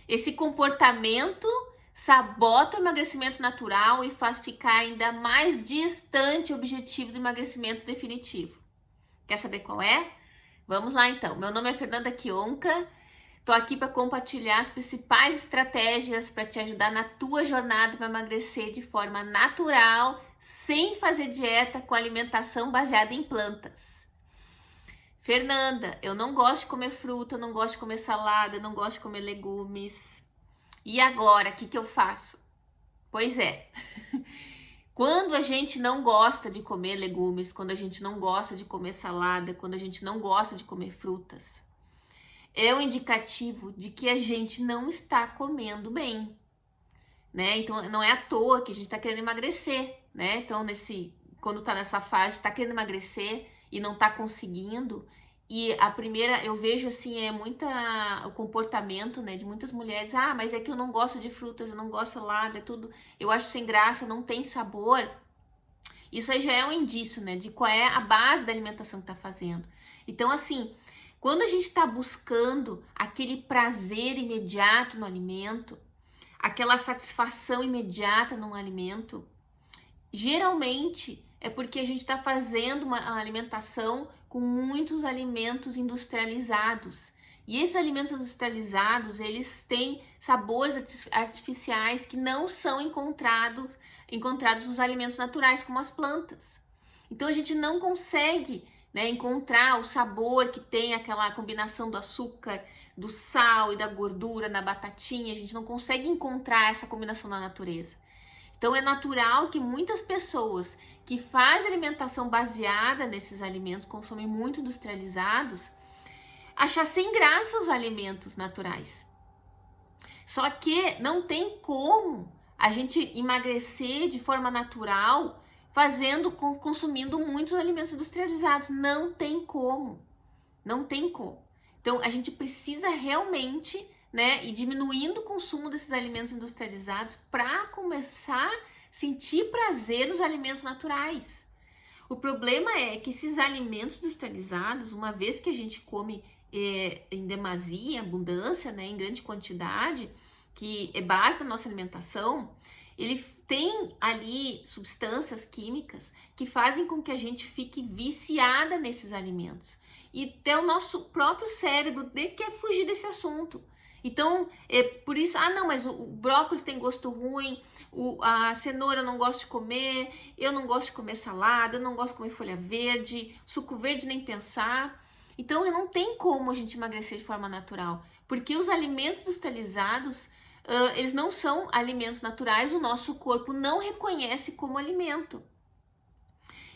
Esse comportamento sabota o emagrecimento natural e faz ficar ainda mais distante o objetivo do emagrecimento definitivo. Quer saber qual é? Vamos lá então. Meu nome é Fernanda Kionka. Tô aqui para compartilhar as principais estratégias para te ajudar na tua jornada para emagrecer de forma natural, sem fazer dieta com alimentação baseada em plantas. Fernanda, eu não gosto de comer fruta, eu não gosto de comer salada, eu não gosto de comer legumes. E agora, o que eu faço? Pois é, quando a gente não gosta de comer legumes, quando a gente não gosta de comer salada, quando a gente não gosta de comer frutas, é um indicativo de que a gente não está comendo bem, né? Então não é à toa que a gente está querendo emagrecer, né? Então quando tá nessa fase, está querendo emagrecer e não está conseguindo. E a primeira, eu vejo assim, o comportamento, né, de muitas mulheres. Ah, mas é que eu não gosto de frutas, eu não gosto de salada, é tudo, eu acho sem graça, não tem sabor. Isso aí já é um indício, né, de qual é a base da alimentação que tá fazendo. Então, assim, quando a gente está buscando aquele prazer imediato no alimento, aquela satisfação imediata no alimento, geralmente é porque a gente está fazendo uma alimentação com muitos alimentos industrializados. E esses alimentos industrializados, eles têm sabores artificiais que não são encontrados nos alimentos naturais, como as plantas. Então a gente não consegue, né, encontrar o sabor que tem aquela combinação do açúcar, do sal e da gordura na batatinha. A gente não consegue encontrar essa combinação na natureza. Então é natural que muitas pessoas que fazem alimentação baseada nesses alimentos, consomem muito industrializados, achar sem graça os alimentos naturais. Só que não tem como a gente emagrecer de forma natural consumindo muitos alimentos industrializados. Não tem como. Não tem como. Então a gente precisa realmente, né, ir diminuindo o consumo desses alimentos industrializados para começar a sentir prazer nos alimentos naturais. O problema é que esses alimentos industrializados, uma vez que a gente come em demasia, em abundância, né, em grande quantidade, que é base da nossa alimentação, ele tem ali substâncias químicas que fazem com que a gente fique viciada nesses alimentos. E até o nosso próprio cérebro quer fugir desse assunto. Então, é por isso, não, mas o brócolis tem gosto ruim, a cenoura eu não gosto de comer, eu não gosto de comer salada, eu não gosto de comer folha verde, suco verde nem pensar. Então, não tem como a gente emagrecer de forma natural, porque os alimentos industrializados, eles não são alimentos naturais, o nosso corpo não reconhece como alimento.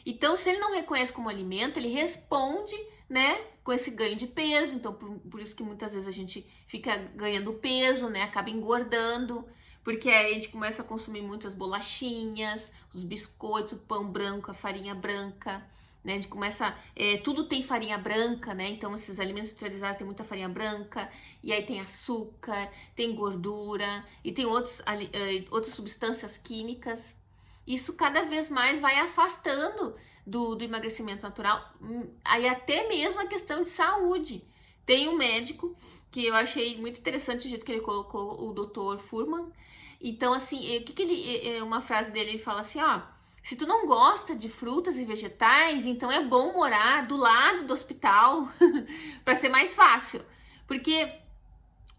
Então, se ele não reconhece como alimento, ele responde, né, com esse ganho de peso. Então, por isso que muitas vezes a gente fica ganhando peso, né, acaba engordando, porque aí a gente começa a consumir muitas bolachinhas, os biscoitos, o pão branco, a farinha branca, né, a gente começa, tudo tem farinha branca, né, então esses alimentos industrializados têm muita farinha branca, e aí tem açúcar, tem gordura, e tem outras substâncias químicas. Isso cada vez mais vai afastando do emagrecimento natural, aí até mesmo a questão de saúde. Tem um médico que eu achei muito interessante o jeito que ele colocou, o Dr. Fuhrman. Então, assim, uma frase dele, ele fala assim, ó, se tu não gosta de frutas e vegetais, então é bom morar do lado do hospital para ser mais fácil, porque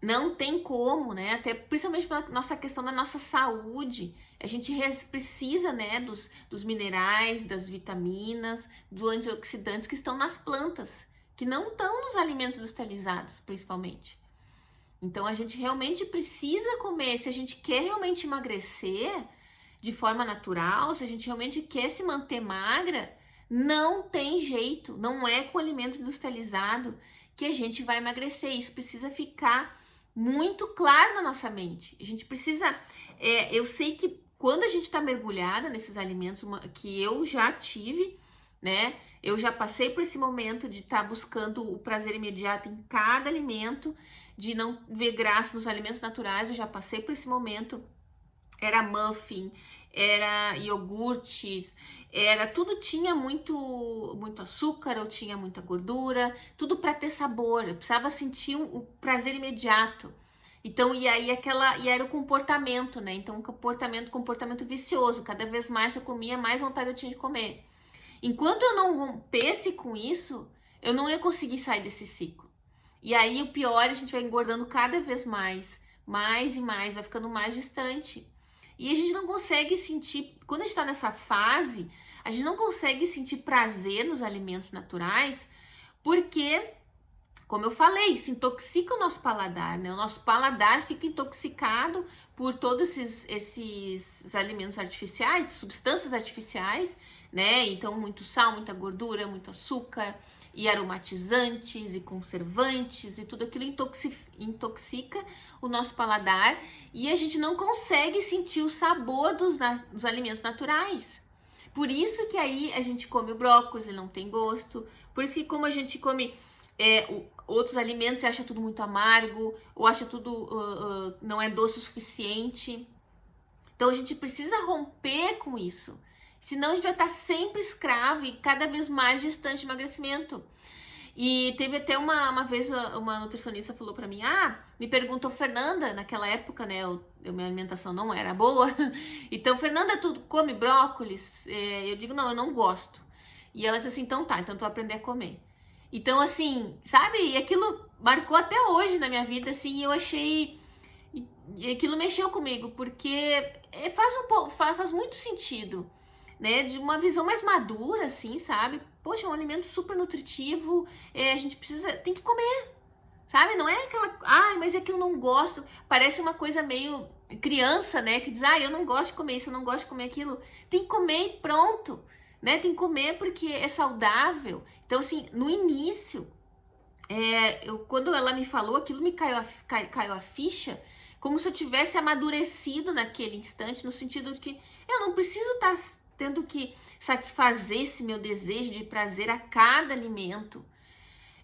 não tem como, né? Até principalmente pela nossa questão da nossa saúde. A gente precisa, né, dos minerais, das vitaminas, dos antioxidantes que estão nas plantas, que não estão nos alimentos industrializados, principalmente. Então a gente realmente precisa comer. Se a gente quer realmente emagrecer de forma natural, se a gente realmente quer se manter magra, não tem jeito. Não é com alimento industrializado que a gente vai emagrecer. Isso precisa ficar muito claro na nossa mente. A gente precisa. Eu sei que quando a gente está mergulhada nesses alimentos, que eu já tive, né? Eu já passei por esse momento de estar buscando o prazer imediato em cada alimento, de não ver graça nos alimentos naturais. Eu já passei por esse momento. Era muffin, era iogurtes, tudo tinha muito açúcar, ou tinha muita gordura, tudo para ter sabor. Eu precisava sentir o prazer imediato. Então, e aí e era o comportamento, né? Então, comportamento vicioso. Cada vez mais eu comia, mais vontade eu tinha de comer. Enquanto eu não rompesse com isso, eu não ia conseguir sair desse ciclo. E aí o pior, a gente vai engordando cada vez mais e mais, vai ficando mais distante. E a gente não consegue sentir, quando a gente está nessa fase, a gente não consegue sentir prazer nos alimentos naturais, porque, como eu falei, isso intoxica o nosso paladar, né? O nosso paladar fica intoxicado por todos esses alimentos artificiais, substâncias artificiais, né? Então, muito sal, muita gordura, muito açúcar, e aromatizantes, e conservantes, e tudo aquilo intoxica o nosso paladar, e a gente não consegue sentir o sabor dos alimentos naturais. Por isso que aí a gente come o brócolis, ele não tem gosto. Por isso que como a gente come outros alimentos, você acha tudo muito amargo, ou acha tudo não é doce o suficiente. Então a gente precisa romper com isso. Senão a gente vai estar sempre escravo e cada vez mais distante de emagrecimento. E teve até uma vez uma nutricionista falou pra mim, me perguntou, Fernanda, naquela época, né, minha alimentação não era boa, então, Fernanda, tu come brócolis? Eu digo, não, eu não gosto. E ela disse assim, então tá, então tu vai aprender a comer. Então, assim, sabe, e aquilo marcou até hoje na minha vida, assim, e eu achei, e aquilo mexeu comigo, porque faz muito sentido, né, de uma visão mais madura, assim, sabe? Poxa, é um alimento super nutritivo, a gente tem que comer, sabe? Não é aquela, mas é que eu não gosto, parece uma coisa meio criança, né, que diz, eu não gosto de comer isso, eu não gosto de comer aquilo. Tem que comer e pronto, né? Tem que comer porque é saudável. Então, assim, no início, quando ela me falou, aquilo me caiu a ficha, como se eu tivesse amadurecido naquele instante, no sentido de que eu não preciso estar tendo que satisfazer esse meu desejo de prazer a cada alimento.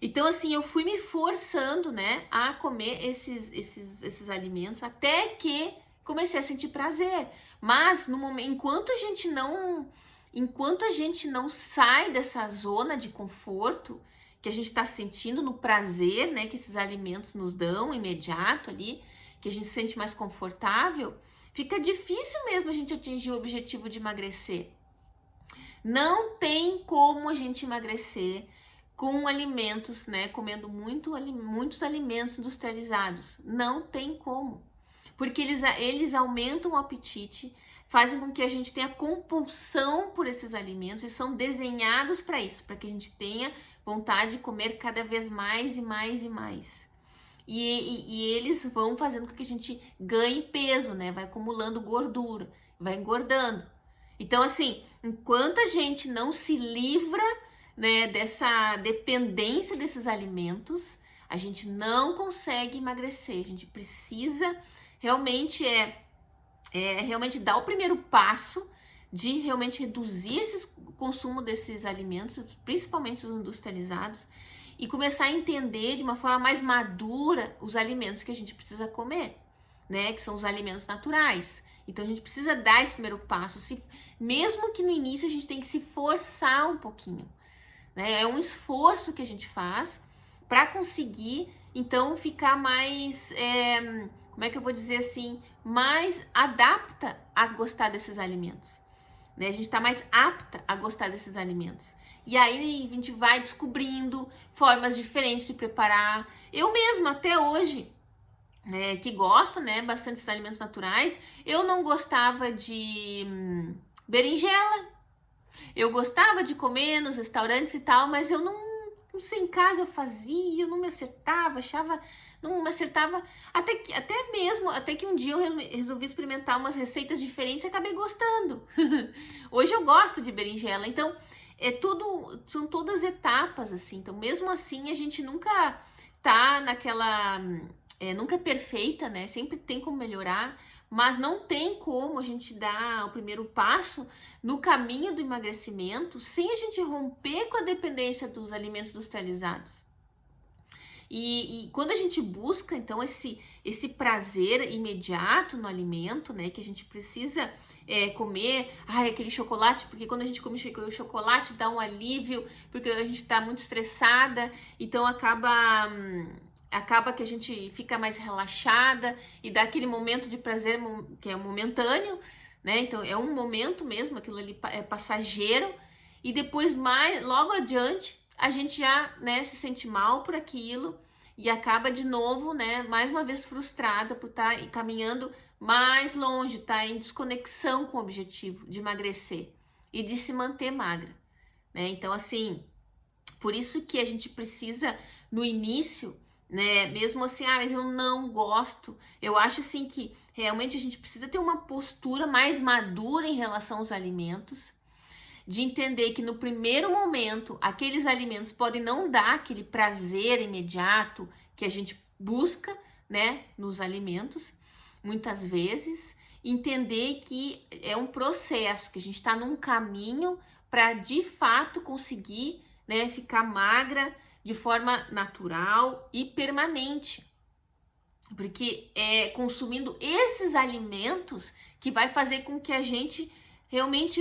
Então, assim, eu fui me forçando, né, a comer esses alimentos até que comecei a sentir prazer. Mas, no momento, enquanto a gente não sai dessa zona de conforto que a gente está sentindo no prazer, né, que esses alimentos nos dão imediato ali, que a gente se sente mais confortável, fica difícil mesmo a gente atingir o objetivo de emagrecer. Não tem como a gente emagrecer com alimentos, né? Comendo muitos alimentos industrializados. Não tem como. Porque eles aumentam o apetite, fazem com que a gente tenha compulsão por esses alimentos e são desenhados para isso, para que a gente tenha vontade de comer cada vez mais e mais e mais. E eles vão fazendo com que a gente ganhe peso, né? Vai acumulando gordura, vai engordando. Então, assim, enquanto a gente não se livra, né, dessa dependência desses alimentos, a gente não consegue emagrecer. A gente precisa realmente realmente dar o primeiro passo de realmente reduzir o consumo desses alimentos, principalmente os industrializados, e começar a entender de uma forma mais madura os alimentos que a gente precisa comer, né? Que são os alimentos naturais. Então a gente precisa dar esse primeiro passo, mesmo que no início a gente tem que se forçar um pouquinho, né? É um esforço que a gente faz para conseguir, então, ficar mais, como é que eu vou dizer assim, mais adapta a gostar desses alimentos, né? A gente está mais apta a gostar desses alimentos. E aí a gente vai descobrindo formas diferentes de preparar. Eu mesma, até hoje, que gosto, né, bastante dos alimentos naturais, eu não gostava de berinjela. Eu gostava de comer nos restaurantes e tal, mas eu não sei, em casa eu fazia, eu não me acertava, não me acertava, até que um dia eu resolvi experimentar umas receitas diferentes e acabei gostando. Hoje eu gosto de berinjela, então são todas etapas, assim. Então, mesmo assim, a gente nunca tá nunca é perfeita, né? Sempre tem como melhorar, mas não tem como a gente dar o primeiro passo no caminho do emagrecimento sem a gente romper com a dependência dos alimentos industrializados. E quando a gente busca, então, esse prazer imediato no alimento, né, que a gente precisa comer, aquele chocolate, porque quando a gente come chocolate dá um alívio, porque a gente tá muito estressada, então acaba acaba que a gente fica mais relaxada e dá aquele momento de prazer que é momentâneo, né? Então é um momento mesmo, aquilo ali é passageiro, e depois logo adiante a gente já, né, se sente mal por aquilo e acaba de novo, né, mais uma vez frustrada por estar caminhando mais longe, tá em desconexão com o objetivo de emagrecer e de se manter magra, né? Então assim, por isso que a gente precisa no início, né, mesmo assim, mas eu não gosto. Eu acho assim que realmente a gente precisa ter uma postura mais madura em relação aos alimentos, de entender que no primeiro momento aqueles alimentos podem não dar aquele prazer imediato que a gente busca, né, nos alimentos, muitas vezes, entender que é um processo, que a gente está num caminho para de fato conseguir, né, ficar magra de forma natural e permanente, porque é consumindo esses alimentos que vai fazer com que a gente realmente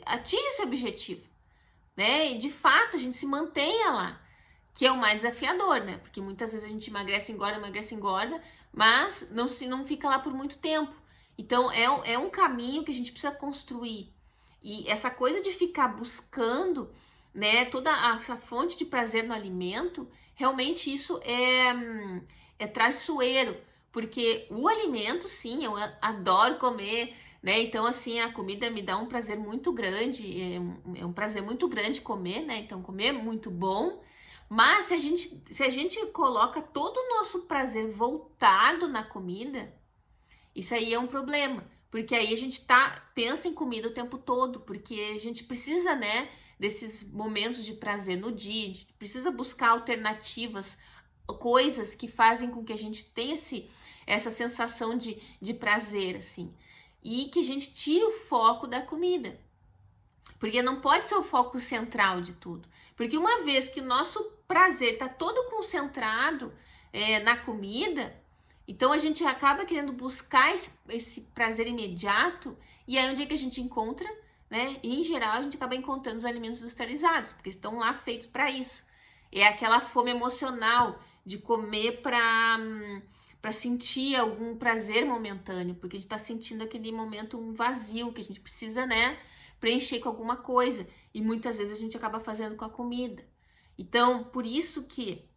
atinja esse objetivo, né? E de fato a gente se mantenha lá, que é o mais desafiador, né? Porque muitas vezes a gente emagrece, engorda, mas não fica lá por muito tempo. Então é um caminho que a gente precisa construir. E essa coisa de ficar buscando, né, toda essa fonte de prazer no alimento, realmente isso é traiçoeiro, porque o alimento, sim, eu adoro comer, né? Então, assim, a comida me dá um prazer muito grande, é um prazer muito grande comer, né? Então, comer é muito bom, mas se a gente coloca todo o nosso prazer voltado na comida, isso aí é um problema, porque aí a gente pensa em comida o tempo todo, porque a gente precisa, né, desses momentos de prazer no dia, a gente precisa buscar alternativas, coisas que fazem com que a gente tenha essa sensação de prazer, assim, e que a gente tire o foco da comida, porque não pode ser o foco central de tudo, porque uma vez que o nosso prazer está todo concentrado na comida, então a gente acaba querendo buscar esse prazer imediato, e aí onde é que a gente encontra, né? E, em geral a gente acaba encontrando os alimentos industrializados, porque estão lá feitos para isso. É aquela fome emocional de comer para sentir algum prazer momentâneo, porque a gente está sentindo aquele momento um vazio que a gente precisa, né, preencher com alguma coisa, e muitas vezes a gente acaba fazendo com a comida. Então, por isso que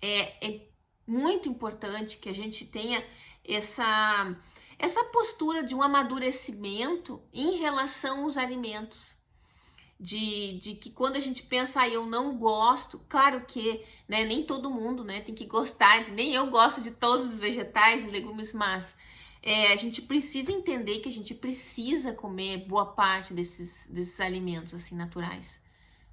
é muito importante que a gente tenha essa postura de um amadurecimento em relação aos alimentos. De que quando a gente pensa, eu não gosto, claro que, né, nem todo mundo, né, tem que gostar, nem eu gosto de todos os vegetais e legumes, mas a gente precisa entender que a gente precisa comer boa parte desses alimentos, assim, naturais,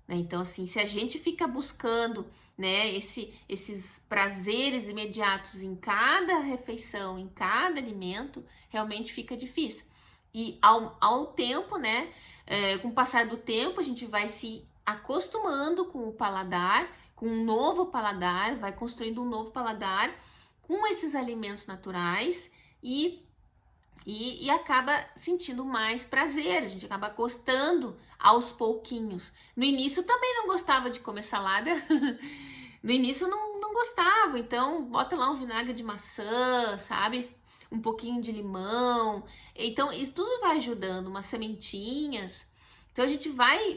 né? Então, assim, se a gente fica buscando, né, esses prazeres imediatos em cada refeição, em cada alimento, realmente fica difícil. E ao tempo, né, com o passar do tempo, a gente vai se acostumando com o paladar, com um novo paladar, vai construindo um novo paladar com esses alimentos naturais e acaba sentindo mais prazer, a gente acaba gostando aos pouquinhos. No início eu também não gostava de comer salada, no início eu não gostava, então bota lá um vinagre de maçã, sabe? Um pouquinho de limão, então isso tudo vai ajudando, umas sementinhas, então a gente vai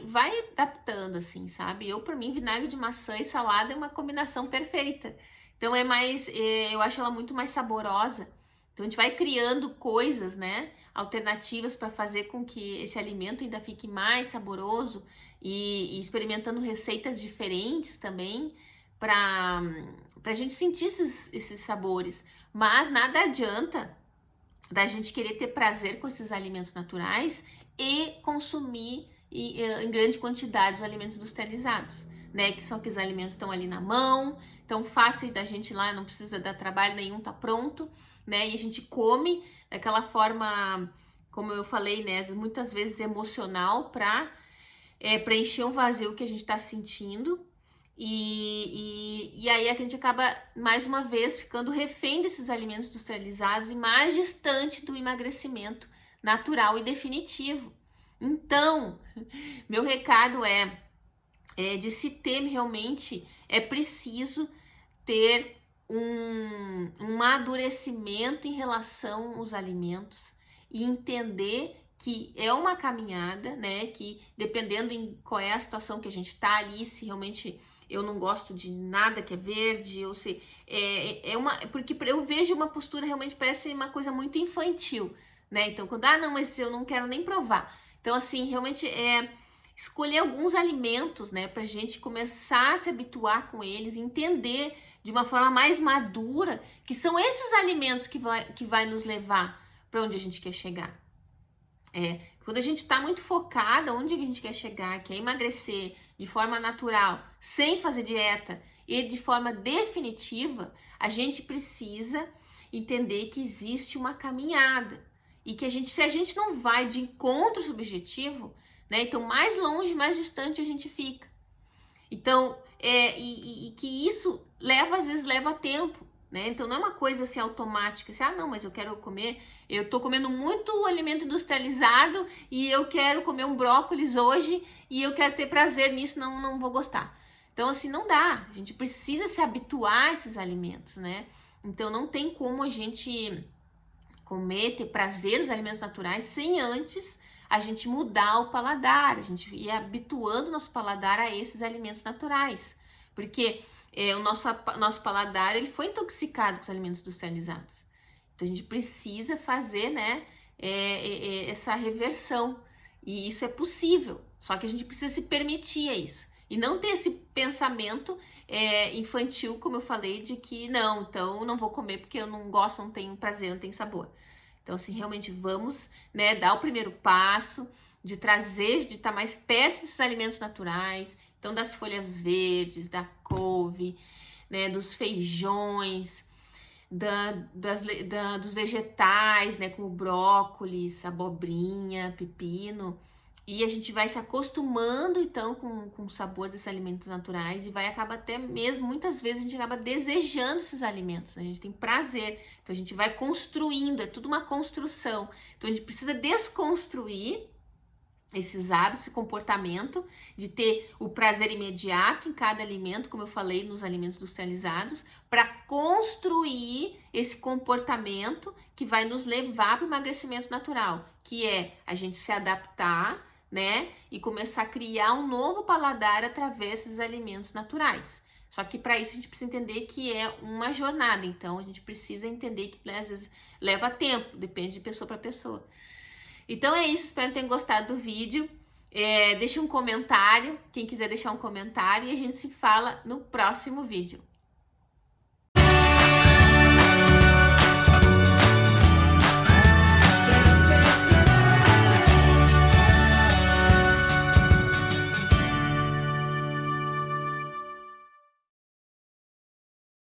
adaptando, assim, sabe? Por mim, vinagre de maçã e salada é uma combinação perfeita, então eu acho ela muito mais saborosa. Então a gente vai criando coisas, né, alternativas para fazer com que esse alimento ainda fique mais saboroso e experimentando receitas diferentes também para a gente sentir esses sabores. Mas nada adianta da gente querer ter prazer com esses alimentos naturais e consumir em grande quantidade os alimentos industrializados, né? Que são aqueles alimentos que estão ali na mão, tão fáceis da gente ir lá, não precisa dar trabalho nenhum, tá pronto, né? E a gente come daquela forma, como eu falei, né? Muitas vezes emocional para preencher um vazio que a gente está sentindo. E aí a gente acaba, mais uma vez, ficando refém desses alimentos industrializados e mais distante do emagrecimento natural e definitivo. Então, meu recado de se ter realmente, é preciso ter um amadurecimento em relação aos alimentos e entender que é uma caminhada, né? Que dependendo em qual é a situação que a gente tá ali, se realmente eu não gosto de nada que é verde, ou se porque eu vejo uma postura realmente parece uma coisa muito infantil, né? Então quando não, mas eu não quero nem provar. Então assim, realmente escolher alguns alimentos, né, pra gente começar a se habituar com eles, entender de uma forma mais madura que são esses alimentos que vai nos levar para onde a gente quer chegar. Quando a gente está muito focada onde a gente quer chegar, que é emagrecer de forma natural, sem fazer dieta e de forma definitiva, a gente precisa entender que existe uma caminhada e que se a gente não vai de encontro ao objetivo, né, então mais longe, mais distante a gente fica. Então, que isso às vezes leva tempo, né? Então não é uma coisa assim automática, assim, não, mas eu quero comer, eu tô comendo muito alimento industrializado e eu quero comer um brócolis hoje e eu quero ter prazer nisso, não vou gostar. Então assim, não dá, a gente precisa se habituar a esses alimentos, né? Então não tem como a gente comer, ter prazer nos alimentos naturais sem antes a gente mudar o paladar, a gente ir habituando o nosso paladar a esses alimentos naturais. Porque o nosso paladar ele foi intoxicado com os alimentos industrializados. Então a gente precisa fazer, né, essa reversão. E isso é possível, só que a gente precisa se permitir isso. E não ter esse pensamento infantil, como eu falei, de que não, então não vou comer porque eu não gosto, não tenho prazer, não tenho sabor. Então, assim, realmente vamos, né, dar o primeiro passo de trazer, de estar mais perto desses alimentos naturais, então das folhas verdes, da couve, né, dos feijões, dos vegetais, né, como brócolis, abobrinha, pepino. E a gente vai se acostumando, então, com o sabor desses alimentos naturais e vai acabar até mesmo, muitas vezes, a gente acaba desejando esses alimentos, né? A gente tem prazer, então a gente vai construindo, é tudo uma construção. Então a gente precisa desconstruir esses hábitos, esse comportamento de ter o prazer imediato em cada alimento, como eu falei nos alimentos industrializados, para construir esse comportamento que vai nos levar para o emagrecimento natural, que é a gente se adaptar, né, e começar a criar um novo paladar através desses alimentos naturais. Só que para isso a gente precisa entender que é uma jornada, então a gente precisa entender que às vezes leva tempo, depende de pessoa para pessoa. Então é isso, espero que tenham gostado do vídeo. Deixe um comentário, quem quiser deixar um comentário, e a gente se fala no próximo vídeo.